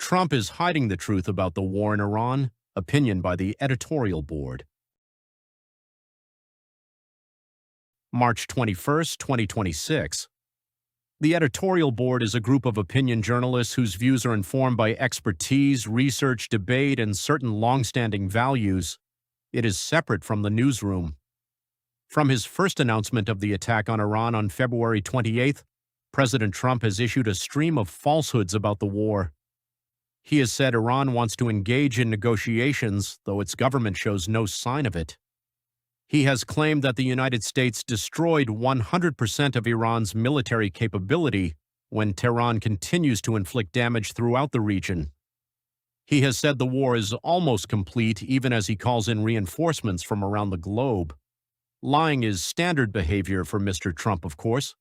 Trump is hiding the truth about the war in Iran. Opinion by the Editorial Board. March 21st, 2026. The Editorial Board is a group of opinion journalists whose views are informed by expertise, research, debate, and certain long-standing values. It is separate from the newsroom. From his first announcement of the attack on Iran on February 28th, President Trump has issued a stream of falsehoods about the war. He has said Iran wants to engage in negotiations, though its government shows no sign of it. He has claimed that the United States destroyed 100% of Iran's military capability when Tehran continues to inflict damage throughout the region. He has said the war is almost complete, even as he calls in reinforcements from around the globe. Lying is standard behavior for Mr. Trump, of course.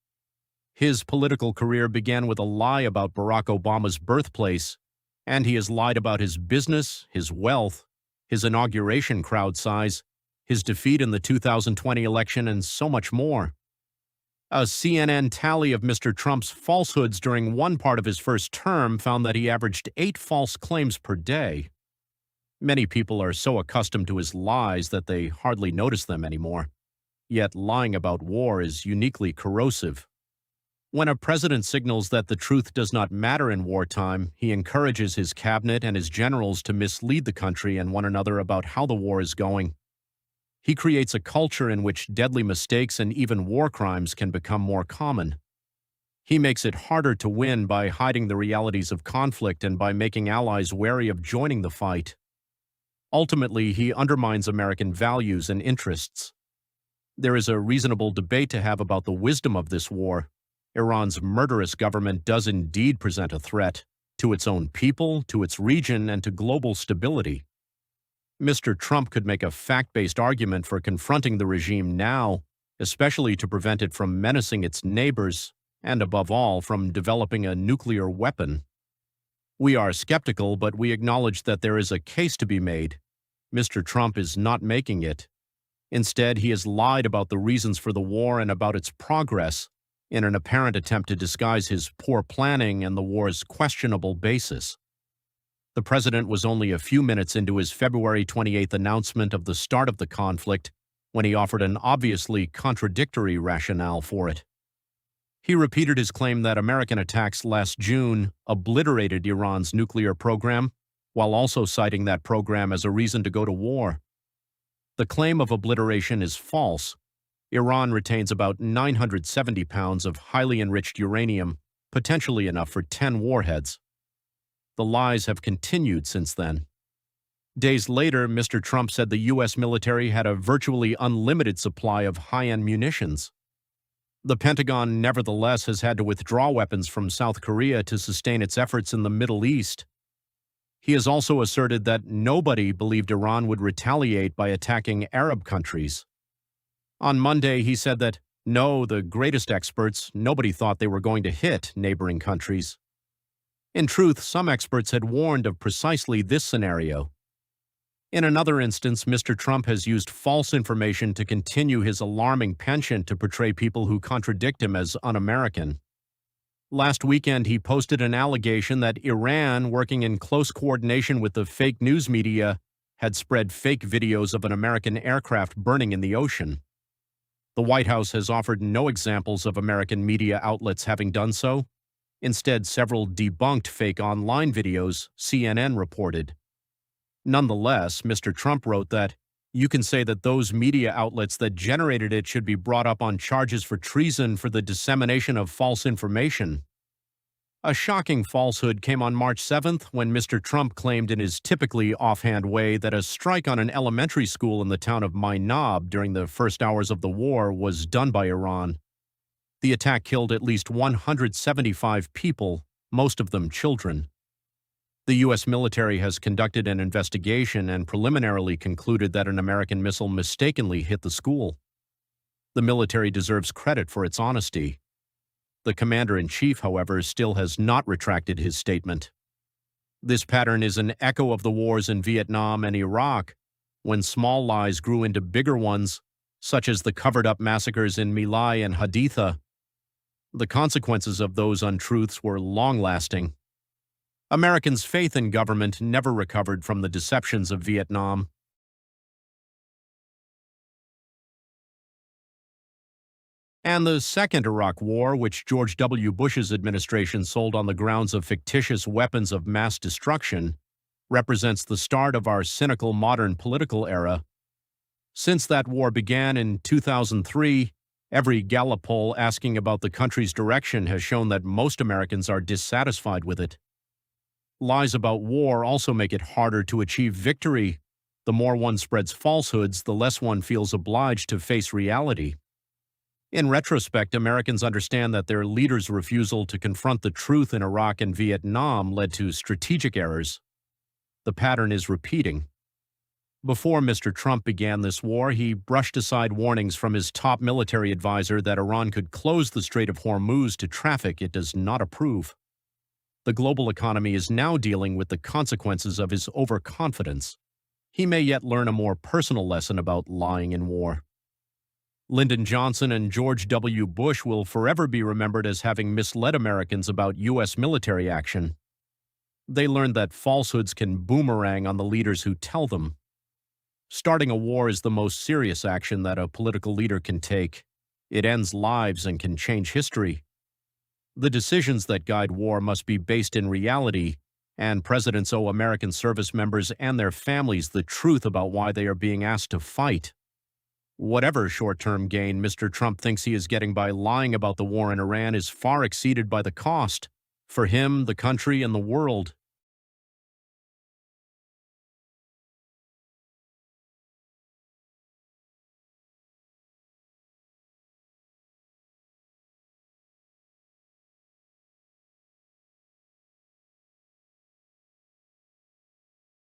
His political career began with a lie about Barack Obama's birthplace, and he has lied about his business, his wealth, his inauguration crowd size, his defeat in the 2020 election, and so much more. A CNN tally of Mr. Trump's falsehoods during one part of his first term found that he averaged 8 false claims per day. Many people are so accustomed to his lies that they hardly notice them anymore. Yet lying about war is uniquely corrosive. When a president signals that the truth does not matter in wartime, he encourages his cabinet and his generals to mislead the country and one another about how the war is going. He creates a culture in which deadly mistakes and even war crimes can become more common. He makes it harder to win by hiding the realities of conflict and by making allies wary of joining the fight. Ultimately, he undermines American values and interests. There is a reasonable debate to have about the wisdom of this war. Iran's murderous government does indeed present a threat to its own people, to its region, and to global stability. Mr. Trump could make a fact-based argument for confronting the regime now, especially to prevent it from menacing its neighbors, and above all, from developing a nuclear weapon. We are skeptical, but we acknowledge that there is a case to be made. Mr. Trump is not making it. Instead, he has lied about the reasons for the war and about its progress, in an apparent attempt to disguise his poor planning and the war's questionable basis. The president was only a few minutes into his February 28th announcement of the start of the conflict when he offered an obviously contradictory rationale for it. He repeated his claim that American attacks last June obliterated Iran's nuclear program, while also citing that program as a reason to go to war. The claim of obliteration is false. Iran retains about 970 pounds of highly enriched uranium, potentially enough for 10 warheads. The lies have continued since then. Days later, Mr. Trump said the U.S. military had a virtually unlimited supply of high-end munitions. The Pentagon, nevertheless, has had to withdraw weapons from South Korea to sustain its efforts in the Middle East. He has also asserted that nobody believed Iran would retaliate by attacking Arab countries. On Monday, he said that, no, the greatest experts, nobody thought they were going to hit neighboring countries. In truth, some experts had warned of precisely this scenario. In another instance, Mr. Trump has used false information to continue his alarming penchant to portray people who contradict him as un-American. Last weekend, he posted an allegation that Iran, working in close coordination with the fake news media, had spread fake videos of an American aircraft burning in the ocean. The White House has offered no examples of American media outlets having done so. Instead, several debunked fake online videos, CNN reported. Nonetheless, Mr. Trump wrote that, "You can say that those media outlets that generated it should be brought up on charges for treason for the dissemination of false information." A shocking falsehood came on March 7th when Mr. Trump claimed in his typically offhand way that a strike on an elementary school in the town of Mainab during the first hours of the war was done by Iran. The attack killed at least 175 people, most of them children. The U.S. military has conducted an investigation and preliminarily concluded that an American missile mistakenly hit the school. The military deserves credit for its honesty. The commander-in-chief, however, still has not retracted his statement. This pattern is an echo of the wars in Vietnam and Iraq, when small lies grew into bigger ones, such as the covered-up massacres in My Lai and Haditha. The consequences of those untruths were long-lasting. Americans' faith in government never recovered from the deceptions of Vietnam. And the Second Iraq War, which George W. Bush's administration sold on the grounds of fictitious weapons of mass destruction, represents the start of our cynical modern political era. Since that war began in 2003, every Gallup poll asking about the country's direction has shown that most Americans are dissatisfied with it. Lies about war also make it harder to achieve victory. The more one spreads falsehoods, the less one feels obliged to face reality. In retrospect, Americans understand that their leaders' refusal to confront the truth in Iraq and Vietnam led to strategic errors. The pattern is repeating. Before Mr. Trump began this war, he brushed aside warnings from his top military advisor that Iran could close the Strait of Hormuz to traffic it does not approve. The global economy is now dealing with the consequences of his overconfidence. He may yet learn a more personal lesson about lying in war. Lyndon Johnson and George W. Bush will forever be remembered as having misled Americans about U.S. military action. They learned that falsehoods can boomerang on the leaders who tell them. Starting a war is the most serious action that a political leader can take. It ends lives and can change history. The decisions that guide war must be based in reality, and presidents owe American service members and their families the truth about why they are being asked to fight. Whatever short-term gain Mr. Trump thinks he is getting by lying about the war in Iran is far exceeded by the cost for him, the country, and the world.